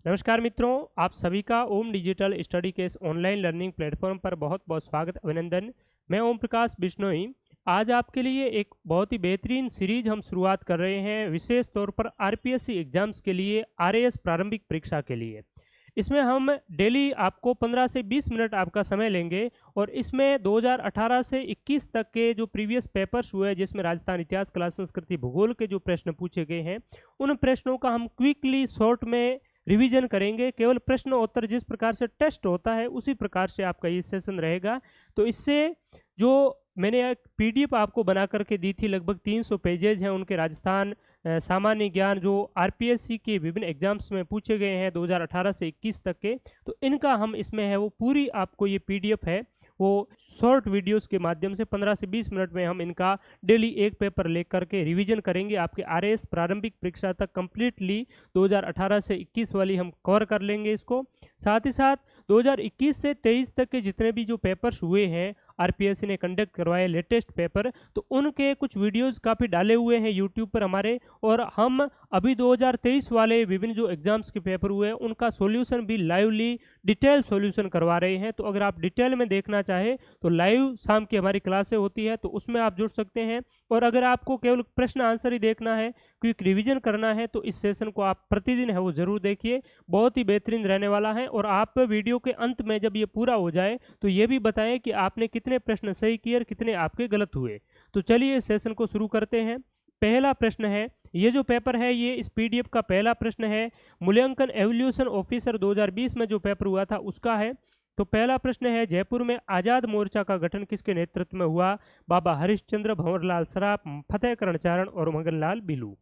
नमस्कार मित्रों, आप सभी का Om digital study case online learning platform पर बहुत बहुत स्वागत, अभिनंदन। मैं ओम प्रकाश बिश्नोई। आज आपके लिए एक बहुत ही बेहतरीन सीरीज हम शुरुआत कर रहे हैं, विशेष तौर पर आरपीएससी एग्जाम्स के लिए, आरएएस प्रारंभिक परीक्षा के लिए। इसमें हम डेली आपको 15 से 20 मिनट आपका समय लेंगे और इसमें 2018 से 21 तक के जो प्रीवियस पेपर्स हुए, जिसमें राजस्थान इतिहास, कला, संस्कृति, भूगोल के जो प्रश्न पूछे गए हैं, उन प्रश्नों का हम क्विकली शॉर्ट में रिवीजन करेंगे। केवल प्रश्न उत्तर जिस प्रकार से टेस्ट होता है उसी प्रकार से आपका ये सेशन रहेगा। तो इससे जो मैंने एक पीडीएफ आपको बना करके दी थी, लगभग 300 पेजेज हैं उनके, राजस्थान सामान्य ज्ञान जो आरपीएससी के विभिन्न एग्जाम्स में पूछे गए हैं 2018 से 21 तक के, तो इनका हम इसमें है वो पूरी आपको ये पीडीएफ है वो शॉर्ट वीडियोस के माध्यम से 15 से 20 मिनट में हम इनका डेली एक पेपर लेकर के रिवीजन करेंगे। आपके आरएएस प्रारंभिक परीक्षा तक कंप्लीटली 2018 से 21 वाली हम कवर कर लेंगे इसको। साथ ही साथ 2021 से 23 तक के जितने भी जो पेपर्स हुए हैं, आरपीएससी ने कंडक्ट करवाए लेटेस्ट पेपर, तो उनके कुछ वीडियोस काफ़ी डाले हुए हैं यूट्यूब पर हमारे। और हम अभी 2023 वाले विभिन्न जो एग्जाम्स के पेपर हुए हैं उनका सॉल्यूशन भी लाइवली डिटेल सॉल्यूशन करवा रहे हैं। तो अगर आप डिटेल में देखना चाहें तो लाइव शाम की हमारी क्लासें होती है, तो उसमें आप जुड़ सकते हैं। और अगर आपको केवल प्रश्न आंसर ही देखना है, क्विक रिवीजन करना है, तो इस सेशन को आप प्रतिदिन है वो ज़रूर देखिए, बहुत ही बेहतरीन रहने वाला है। और आप वीडियो के अंत में जब ये पूरा हो जाए तो ये भी बताएं कि आपने कितने प्रश्न सही किए और कितने आपके गलत हुए। तो चलिए इस सेशन को शुरू करते हैं। पहला प्रश्न है, ये जो पेपर है ये इस पीडीएफ का पहला प्रश्न है, मूल्यांकन एवोल्यूशन ऑफिसर 2020 में जो पेपर हुआ था उसका है। तो पहला प्रश्न है, जयपुर में आज़ाद मोर्चा का गठन किसके नेतृत्व में हुआ? बाबा हरिश्चंद्र, भंवरलाल सराफ, फतेह करणचारण और मगनलाल बिलू।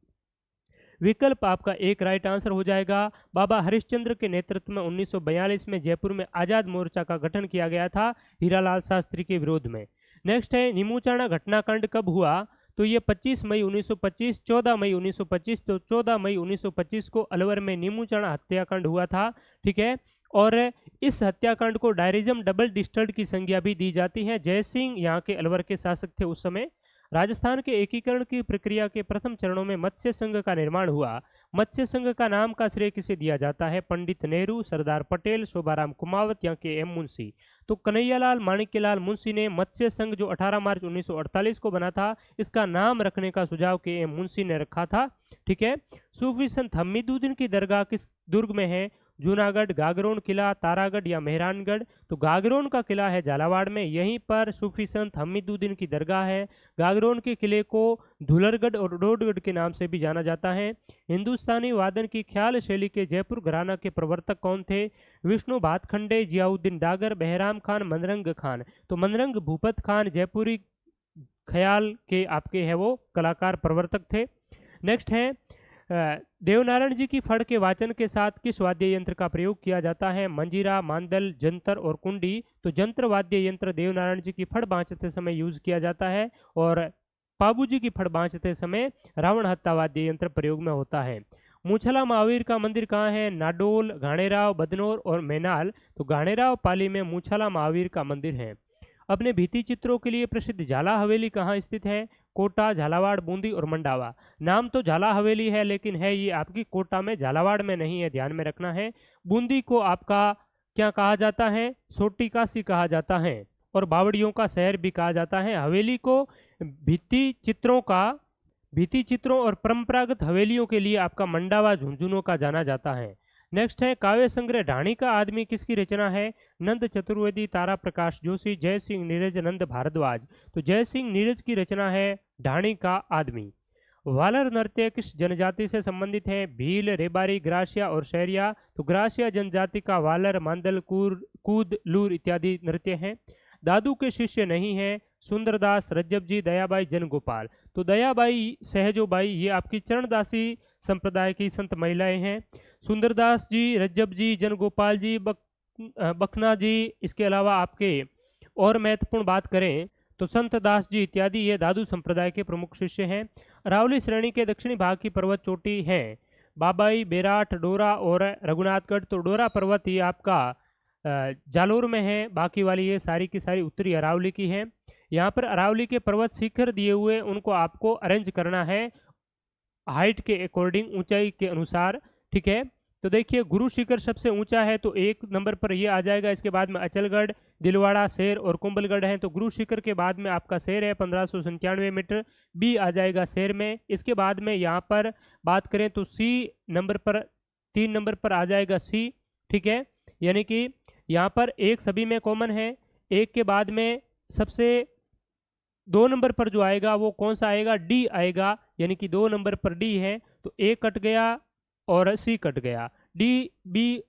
विकल्प आपका एक राइट आंसर हो जाएगा। बाबा हरिश्चंद्र के नेतृत्व में 1942 में जयपुर में आज़ाद मोर्चा का गठन किया गया था, हीरालाल शास्त्री के विरोध में। नेक्स्ट है, नीमूचाणा घटनाकांड कब हुआ? तो ये 25 मई 1925, 14 मई 1925। तो 14 मई 1925 को अलवर में नीमूचाणा हत्याकांड हुआ था, ठीक है। और इस हत्याकांड को डायरिज्म डबल डिस्टर्ड की संज्ञा भी दी जाती है। जय सिंह यहाँ के अलवर के शासक थे उस समय। राजस्थान के एकीकरण की प्रक्रिया के प्रथम चरणों में मत्स्य संघ का निर्माण हुआ। मत्स्य संघ का नाम का श्रेय किसे दिया जाता है? पंडित नेहरू, सरदार पटेल, शोभाराम कुमावत या के एम मुंशी। तो कन्हैयालाल माणिक्यलाल मुंशी ने मत्स्य संघ जो 18 मार्च 1948 को बना था, इसका नाम रखने का सुझाव के एम मुंशी ने रखा था, ठीक है। सूफी संत हमीदुद्दीन की दरगाह किस दुर्ग में है? जूनागढ़, गागरोन किला, तारागढ़ या मेहरानगढ़। तो गागरोन का किला है झालावाड़ में, यहीं पर सूफी संत हमीदुद्दीन की दरगाह है। गागरोन के किले को धुलरगढ़ और डोडगढ़ के नाम से भी जाना जाता है। हिंदुस्तानी वादन की ख्याल शैली के जयपुर घराना के प्रवर्तक कौन थे? विष्णु भातखंडे, जियाउद्दीन डागर, बहराम खान, मनरंग खान। तो मनरंग भूपत खान जयपुरी ख्याल के आपके है वो कलाकार प्रवर्तक थे। नेक्स्ट है, देवनारायण जी की फड़ के वाचन के साथ किस वाद्य यंत्र का प्रयोग किया जाता है? मंजीरा, मांदल, जंतर और कुंडी। तो जंत्र वाद्य यंत्र देवनारायण जी की फड़ बाँचते समय यूज किया जाता है और पाबू जी की फड़ बाँचते समय रावण हत्ता वाद्य यंत्र प्रयोग में होता है। मूछला महावीर का मंदिर कहाँ है? नाडोल, घाणेराव, बदनौर और मैनाल। तो घाणेराव पाली में मूछला महावीर का मंदिर है। अपने भित्ति चित्रों के लिए प्रसिद्ध झाला हवेली कहाँ स्थित है? कोटा, झालावाड़, बूंदी और मंडावा। नाम तो झाला हवेली है लेकिन है ये आपकी कोटा में, झालावाड़ में नहीं है, ध्यान में रखना है। बूंदी को आपका क्या कहा जाता है? सोटी काशी कहा जाता है और बावड़ियों का शहर भी कहा जाता है। हवेली को भित्ति चित्रों और परंपरागत हवेलियों के लिए आपका मंडावा, झुंझुनू का जाना जाता है। नेक्स्ट है, काव्य संग्रह ढाणी का आदमी किसकी रचना है? नंद चतुर्वेदी, तारा प्रकाश जोशी, जय सिंह नीरज, नंद भारद्वाज। तो जय सिंह नीरज की रचना है ढाणी का आदमी। वालर नृत्य किस जनजाति से संबंधित है? भील, रेबारी, ग्रासिया और शहरिया। तो ग्रासिया जनजाति का वालर, मांदल, कूद, लूर इत्यादि नृत्य हैं। दादू के शिष्य नहीं है? सुंदरदास, रज्जब जी, दयाबाई, जनगोपाल। तो दयाबाई, सहजोबाई ये आपकी चरणदासी संप्रदाय की संत महिलाएं हैं। सुंदरदास जी, रज्जब जी, जनगोपाल जी, बखना जी, इसके अलावा आपके और महत्वपूर्ण बात करें तो संत दास जी इत्यादि ये दादू संप्रदाय के प्रमुख शिष्य हैं। अरावली श्रेणी के दक्षिणी भाग की पर्वत चोटी है बाबाई, बेराट, डोरा और रघुनाथगढ़। तो डोरा पर्वत ये आपका जालोर में है, बाकी वाली ये सारी की सारी उत्तरी अरावली की है। यहाँ पर अरावली के पर्वत शिखर दिए हुए उनको आपको अरेंज करना है हाइट के अकॉर्डिंग, ऊंचाई के अनुसार, ठीक है। तो देखिए गुरु शिखर सबसे ऊंचा है तो 1 नंबर पर ये आ जाएगा। इसके बाद में अचलगढ़, दिलवाड़ा, शेर और कुंभलगढ़ है। तो गुरु शिखर के बाद में आपका शेर है 1597 मीटर, बी आ जाएगा शेर में। इसके बाद में यहाँ पर बात करें तो सी नंबर पर 3 नंबर पर आ जाएगा सी, ठीक है। यानी कि यहाँ पर एक सभी में कॉमन है। एक के बाद में सबसे 2 नंबर पर जो आएगा वो कौन सा आएगा, डी आएगा। यानी कि 2 नंबर पर डी है तो ए कट गया और सी कट गया। डी, बी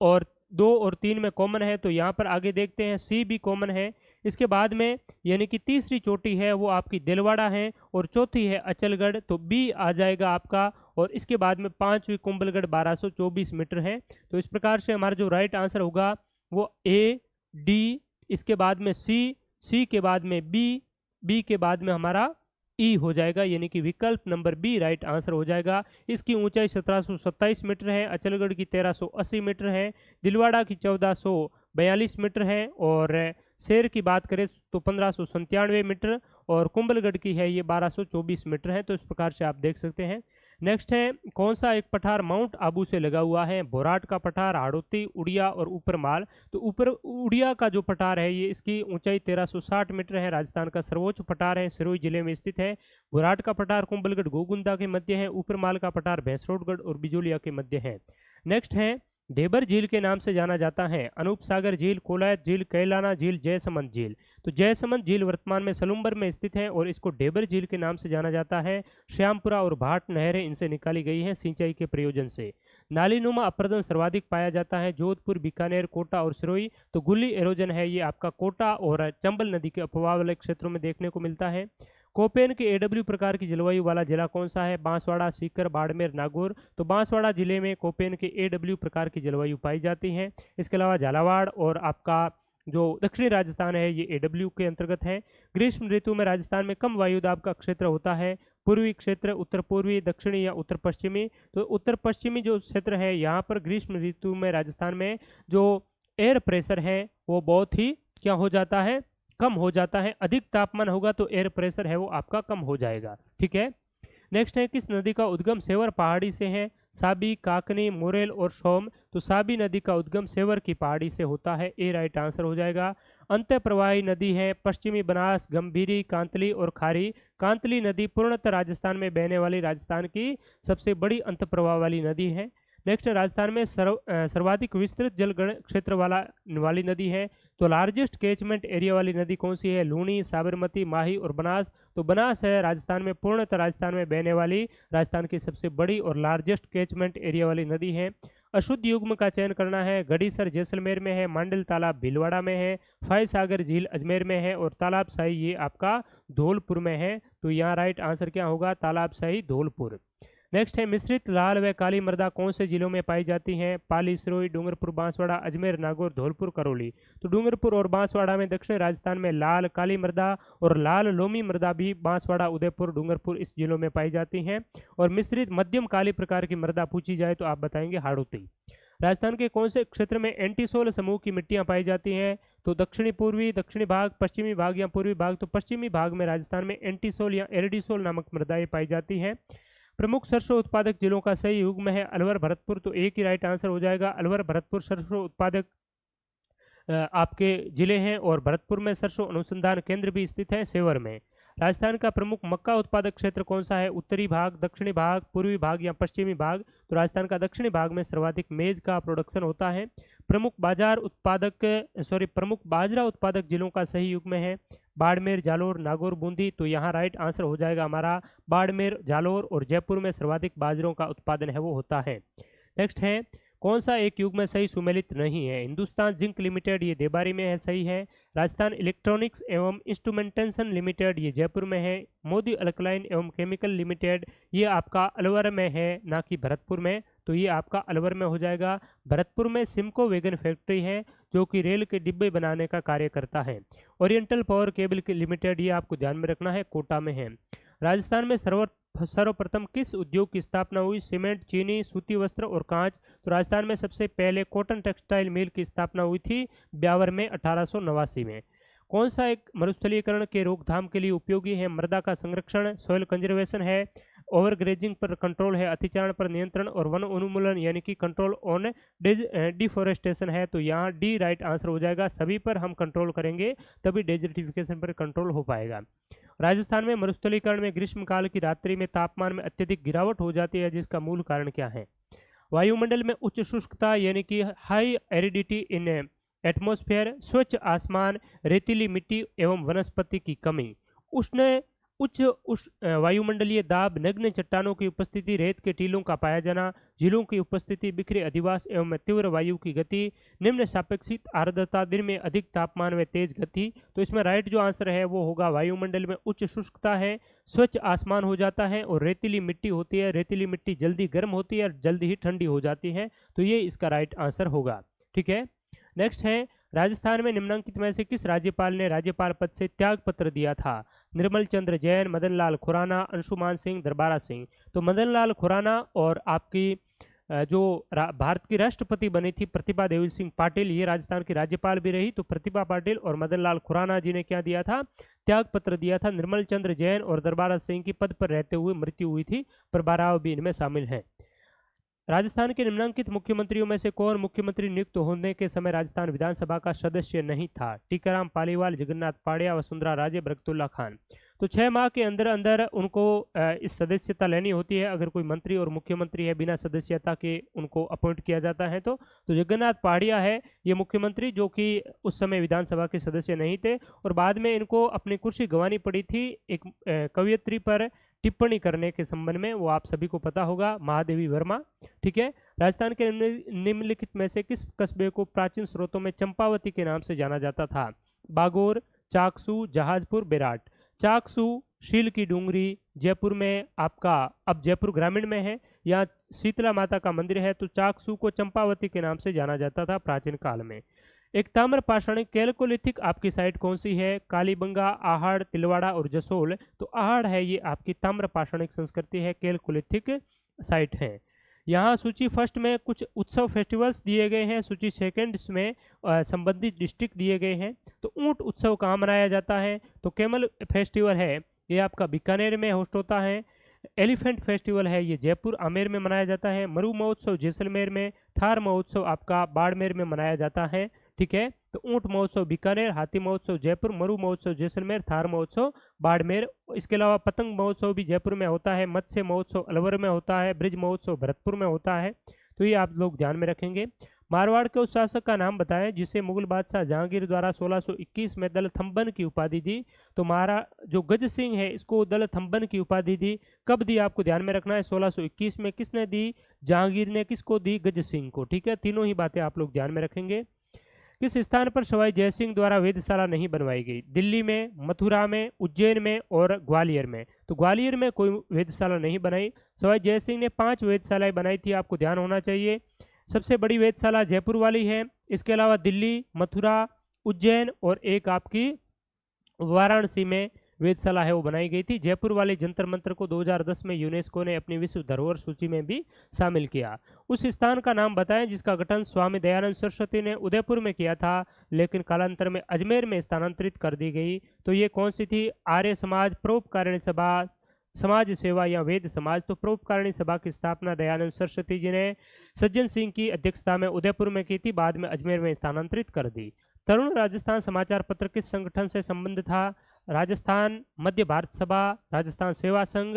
और 2 और 3 में कॉमन है तो यहाँ पर आगे देखते हैं सी भी कॉमन है। इसके बाद में यानी कि तीसरी चोटी है वो आपकी दिलवाड़ा है और चौथी है अचलगढ़, तो बी आ जाएगा आपका। और इसके बाद में 5वीं कुंभलगढ़ 1224 मीटर है। तो इस प्रकार से हमारा जो राइट आंसर होगा वो ए, डी, इसके बाद में सी, सी के बाद में बी, बी के बाद में हमारा ई हो जाएगा। यानी कि विकल्प नंबर बी राइट आंसर हो जाएगा। इसकी ऊंचाई 1727 मीटर है, अचलगढ़ की 1380 मीटर है, दिलवाड़ा की 1442 मीटर है और शेर की बात करें तो 1597 मीटर और कुंभलगढ़ की है ये 1224 मीटर है। तो इस प्रकार से आप देख सकते हैं। नेक्स्ट है कौन सा एक पठार माउंट आबू से लगा हुआ है, बोराट का पठार, हाड़ौती, उड़िया और ऊपरमाल। तो ऊपर उड़िया का जो पठार है ये इसकी ऊंचाई 1360 मीटर है, राजस्थान का सर्वोच्च पठार है, सिरोही जिले में स्थित है। बोराट का पठार कुंभलगढ़ गोगुंदा के मध्य है, ऊपरमाल का पठार भैंसरोडगढ़ और बिजोलिया के मध्य है। नेक्स्ट है ढेबर झील के नाम से जाना जाता है, अनूप सागर झील, कोलायत झील, कैलाना झील, जयसमंद झील। तो जयसमंद झील वर्तमान में सलुम्बर में स्थित है और इसको ढेबर झील के नाम से जाना जाता है। श्यामपुरा और भाट नहरें इनसे निकाली गई हैं सिंचाई के प्रयोजन से। नालीनुमा अपरदन सर्वाधिक पाया जाता है जोधपुर, बीकानेर, कोटा और सिरोही। तो गुल्ली एरोजन है ये आपका कोटा और चंबल नदी के उपवा वाले क्षेत्रों में देखने को मिलता है। कोपेन के एडब्ल्यू प्रकार की जलवायु वाला जिला कौन सा है, बांसवाड़ा, सीकर, बाड़मेर, नागौर। तो बांसवाड़ा जिले में कोपेन के एडब्ल्यू प्रकार की जलवायु पाई जाती है। इसके अलावा झालावाड़ और आपका जो दक्षिणी राजस्थान है ये एडब्ल्यू के अंतर्गत है। ग्रीष्म ऋतु में राजस्थान में कम वायुदाब का क्षेत्र होता है, पूर्वी क्षेत्र, उत्तर पूर्वी, दक्षिणी या उत्तर पश्चिमी। तो उत्तर पश्चिमी जो क्षेत्र है यहाँ पर ग्रीष्म ऋतु में राजस्थान में जो एयर प्रेशर है वो बहुत ही क्या हो जाता है, कम हो जाता है। अधिक तापमान होगा तो एयर प्रेशर है वो आपका कम हो जाएगा, ठीक है। नेक्स्ट है किस नदी का उद्गम सेवर पहाड़ी से है, साबी, काकनी, मोरेल और सोम। तो साबी नदी का उद्गम सेवर की पहाड़ी से होता है, ए राइट आंसर हो जाएगा। अंत प्रवाही नदी है पश्चिमी बनास, गंभीरी, कांतली और खारी। कांतली नदी पूर्णतः राजस्थान में बहने वाली राजस्थान की सबसे बड़ी अंत प्रवाह वाली नदी है। नेक्स्ट राजस्थान में सर्वाधिक विस्तृत जल क्षेत्र वाली नदी है। तो लार्जेस्ट कैचमेंट एरिया वाली नदी कौन सी है, लूणी, साबरमती, माही और बनास। तो बनास है राजस्थान में पूर्णतः राजस्थान में बहने वाली राजस्थान की सबसे बड़ी और लार्जेस्ट कैचमेंट एरिया वाली नदी है। अशुद्ध युग्म का चयन करना है, गढ़ीसर जैसलमेर में है, मांडल तालाब भीलवाड़ा में है, फाय सागर झील अजमेर में है और तालाब शाही ये आपका धौलपुर में है। तो यहाँ राइट आंसर क्या होगा, तालाब शाही धौलपुर। नेक्स्ट है मिश्रित लाल व काली मृदा कौन से जिलों में पाई जाती हैं, पाली, सिरोही, डूंगरपुर, बांसवाड़ा, अजमेर, नागौर, धौलपुर, करौली। तो डूंगरपुर और बांसवाड़ा में दक्षिण राजस्थान में लाल काली मृदा और लाल लोमी मृदा भी बांसवाड़ा, उदयपुर, डूंगरपुर इस जिलों में पाई जाती हैं। और मिश्रित मध्यम काली प्रकार की मृदा पूछी जाए तो आप बताएंगे हाड़ौती। राजस्थान के कौन से क्षेत्र में एंटीसोल समूह की मिट्टियां पाई जाती हैं, तो दक्षिणी पूर्वी, दक्षिणी भाग, पश्चिमी भाग या पूर्वी भाग। तो पश्चिमी भाग में राजस्थान में एंटीसोल या एरिडिसोल नामक मृदाएं पाई जाती हैं। प्रमुख सरसों उत्पादक जिलों का सही युग्म है अलवर, भरतपुर। तो एक ही राइट आंसर हो जाएगा, अलवर, भरतपुर सरसों उत्पादक आपके जिले हैं और भरतपुर में सरसों अनुसंधान केंद्र भी स्थित है सेवर में। राजस्थान का प्रमुख मक्का उत्पादक क्षेत्र कौन सा है, उत्तरी भाग, दक्षिणी भाग, पूर्वी भाग या पश्चिमी भाग। तो राजस्थान का दक्षिणी भाग में सर्वाधिक मेज का प्रोडक्शन होता है। प्रमुख बाजरा उत्पादक जिलों का सही युग्म है बाड़मेर, जालोर, नागौर, बूंदी। तो यहाँ राइट आंसर हो जाएगा हमारा बाड़मेर, जालोर और जयपुर में सर्वाधिक बाजरों का उत्पादन है वो होता है। नेक्स्ट है कौन सा एक युग में सही सुमेलित नहीं है, हिंदुस्तान जिंक लिमिटेड ये देबारी में है, सही है। राजस्थान इलेक्ट्रॉनिक्स एवं इंस्ट्रूमेंटेशन लिमिटेड ये जयपुर में है। मोदी अल्कलाइन एवं केमिकल लिमिटेड ये आपका अलवर में है ना कि भरतपुर में। तो ये आपका अलवर में हो जाएगा। भरतपुर में सिमको वैगन फैक्ट्री है जो कि रेल के डिब्बे बनाने का कार्य करता है। ओरिएंटल पावर केबल लिमिटेड ये आपको ध्यान में रखना है, कोटा में है। राजस्थान में सर्वप्रथम किस उद्योग की स्थापना हुई, सीमेंट, चीनी, सूती वस्त्र और कांच। तो राजस्थान में सबसे पहले कॉटन टेक्सटाइल मिल की स्थापना हुई थी ब्यावर में 1889 में। कौन सा एक मरुस्थलीकरण के रोकथाम के लिए उपयोगी है, मृदा का संरक्षण, सॉइल कंजर्वेशन है, ओवरग्रेजिंग पर कंट्रोल है, अतिचारण पर नियंत्रण, और वन उन्मूलन यानी कि कंट्रोल ऑन डिफोरेस्टेशन है। तो यहाँ डी राइट आंसर हो जाएगा। सभी पर हम कंट्रोल करेंगे तभी डेजर्टिफिकेशन पर कंट्रोल हो पाएगा। राजस्थान में मरुस्थलीकरण में ग्रीष्मकाल की रात्रि में तापमान में अत्यधिक गिरावट हो जाती है, जिसका मूल कारण क्या है? वायुमंडल में उच्च शुष्कता यानी कि हाई एरिडिटी इन एटमॉस्फेयर, स्वच्छ आसमान, रेतीली मिट्टी एवं वनस्पति की कमी, उच्च वायुमंडलीय दाब, नग्न चट्टानों की उपस्थिति, रेत के टीलों का पाया जाना, झीलों की उपस्थिति, बिखरे अधिवास एवं तीव्र वायु की गति, निम्न सापेक्षिक आर्द्रता, दिन में अधिक तापमान व तेज गति। तो इसमें राइट जो आंसर है वो होगा वायुमंडल में उच्च शुष्कता है, स्वच्छ आसमान हो जाता है और रेतीली मिट्टी होती है। रेतीली मिट्टी जल्दी गर्म होती है और जल्दी ही ठंडी हो जाती है। तो ये इसका राइट आंसर होगा। ठीक है, नेक्स्ट है राजस्थान में निम्नलिखित में से किस राज्यपाल ने राज्यपाल पद से त्याग पत्र दिया था? निर्मल चंद्र जैन, मदन लाल खुराना, अंशुमान सिंह, दरबारा सिंह। तो मदन लाल खुराना और आपकी जो भारत की राष्ट्रपति बनी थी प्रतिभा देवी सिंह पाटिल, ये राजस्थान की राज्यपाल भी रही। तो प्रतिभा पाटिल और मदन लाल खुराना जी ने क्या दिया था? त्याग पत्र दिया था। निर्मल चंद्र जैन और दरबारा सिंह की पद पर रहते हुए मृत्यु हुई थी। प्रभाराव भी इनमें शामिल हैं। राजस्थान के निम्नलिखित मुख्यमंत्रियों में से कौन मुख्यमंत्री नियुक्त होने के समय राजस्थान विधानसभा का सदस्य नहीं था? टीकाराम पालीवाल, जगन्नाथ पाड़िया, वसुंधरा राजे, बरकतुल्ला खान। तो 6 माह के अंदर अंदर उनको इस सदस्यता लेनी होती है। अगर कोई मंत्री और मुख्यमंत्री है बिना सदस्यता के उनको अपॉइंट किया जाता है तो जगन्नाथ पाड़िया है ये मुख्यमंत्री, जो कि उस समय विधानसभा के सदस्य नहीं थे और बाद में इनको अपनी कुर्सी गंवानी पड़ी थी एक कवयित्री पर टिप्पणी करने के संबंध में, वो आप सभी को पता होगा, महादेवी वर्मा। ठीक है, राजस्थान के निम्नलिखित में से किस कस्बे को प्राचीन स्रोतों में चंपावती के नाम से जाना जाता था? बागोर, चाकसू, जहाजपुर, बेराट। चाकसू शील की डूंगरी जयपुर में आपका, अब जयपुर ग्रामीण में है, यहाँ शीतला माता का मंदिर है। तो चाकसू को चंपावती के नाम से जाना जाता था प्राचीन काल में। एक ताम्र पाषाणिक कैलकोलिथिक आपकी साइट कौन सी है? कालीबंगा, आहड़, तिलवाड़ा और जसोल। तो आहड़ है ये आपकी ताम्र पाषाणिक संस्कृति है, कैलकोलिथिक साइट है। यहाँ सूची फर्स्ट में कुछ उत्सव फेस्टिवल्स दिए गए हैं, सूची सेकंड में संबंधित डिस्ट्रिक्ट दिए गए हैं। तो ऊंट उत्सव कहाँ मनाया जाता है? तो कैमल फेस्टिवल है ये आपका बीकानेर में होस्ट होता है। एलिफेंट फेस्टिवल है ये जयपुर आमेर में मनाया जाता है। मरु महोत्सव जैसलमेर में, थार महोत्सव आपका बाड़मेर में मनाया जाता है। ठीक है, तो ऊंट महोत्सव बीकानेर, हाथी महोत्सव जयपुर, मरु महोत्सव जैसलमेर, थार महोत्सव बाड़मेर। इसके अलावा पतंग महोत्सव भी जयपुर में होता है, मत्स्य महोत्सव अलवर में होता है, ब्रिज महोत्सव भरतपुर में होता है। तो ये आप लोग ध्यान में रखेंगे। मारवाड़ के उस शासक का नाम बताएं जिसे मुगल बादशाह जहांगीर द्वारा 1621 में दलथम्बन की उपाधि दी। तो जो गज सिंह है इसको दलथम्बन की उपाधि दी। कब दी आपको ध्यान में रखना है, 1621 में। किसने दी? जहांगीर ने। किसको दी? गज सिंह को। ठीक है, तीनों ही बातें आप लोग ध्यान में रखेंगे। किस स्थान पर सवाई जयसिंह द्वारा वेधशाला नहीं बनवाई गई? दिल्ली में, मथुरा में, उज्जैन में और ग्वालियर में। तो ग्वालियर में कोई वेधशाला नहीं बनाई। सवाई जयसिंह ने 5 वेधशालाएं बनाई थी, आपको ध्यान होना चाहिए। सबसे बड़ी वेधशाला जयपुर वाली है। इसके अलावा दिल्ली, मथुरा, उज्जैन और एक आपकी वाराणसी में वेधशाला है वो बनाई गई थी। जयपुर वाले जंतर मंतर को 2010 में यूनेस्को ने अपनी विश्व धरोहर सूची में भी शामिल किया। उस स्थान का नाम बताएं जिसका गठन स्वामी दयानंद सरस्वती ने उदयपुर में किया था, लेकिन कालांतर में अजमेर में स्थानांतरित कर दी गई। तो ये कौन सी थी? आर्य समाज परोपकारिणी सभा, समाज सेवा या वेद समाज। तो परोपकारिणी सभा की स्थापना दयानंद सरस्वती जी ने सज्जन सिंह की अध्यक्षता में उदयपुर में की थी, बाद में अजमेर में स्थानांतरित कर दी। तरुण राजस्थान समाचार पत्र किस संगठन से संबंध था? राजस्थान मध्य भारत सभा, राजस्थान सेवा संघ,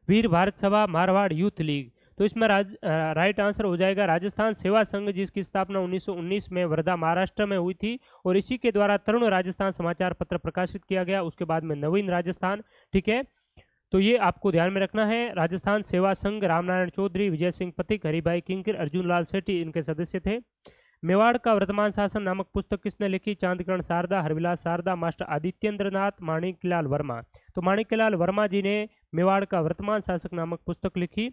वीर भारत सभा, मारवाड़ यूथ लीग। तो इसमें राइट आंसर हो जाएगा राजस्थान सेवा संघ, जिसकी स्थापना 1919 में वर्धा महाराष्ट्र में हुई थी और इसी के द्वारा तरुण राजस्थान समाचार पत्र प्रकाशित किया गया। उसके बाद में नवीन राजस्थान। ठीक है, तो ये आपको ध्यान में रखना है। राजस्थान सेवा संघ रामनारायण चौधरी, विजय सिंह पथिक, हरिभाई किंकर, अर्जुन लाल सेठी इनके सदस्य थे। मेवाड़ का वर्तमान शासन नामक पुस्तक किसने लिखी? चांदकरण शारदा, हरविलास शारदा, मास्टर आदित्येंद्र नाथ, माणिकलाल वर्मा। तो माणिकलाल वर्मा जी ने मेवाड़ का वर्तमान शासक नामक पुस्तक लिखी।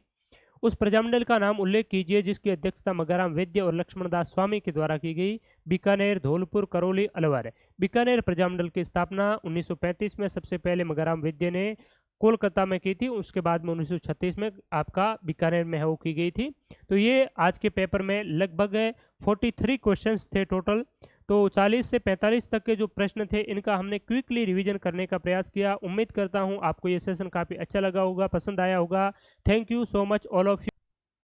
उस प्रजामंडल का नाम उल्लेख कीजिए जिसकी अध्यक्षता मगाराम वैद्य और लक्ष्मणदास स्वामी के द्वारा की गई। बीकानेर, धौलपुर, करौली, अलवर। बीकानेर प्रजामंडल की स्थापना 1935 में सबसे पहले मगाराम वैद्य ने कोलकाता में की थी, उसके बाद में 1936 में आपका बीकानेर में वो की गई थी। तो ये आज के पेपर में लगभग 43 क्वेश्चंस थे टोटल। तो 40 से 45 तक के जो प्रश्न थे इनका हमने क्विकली रिवीजन करने का प्रयास किया। उम्मीद करता हूं आपको ये सेशन काफ़ी अच्छा लगा होगा, पसंद आया होगा। Thank you so much all of you.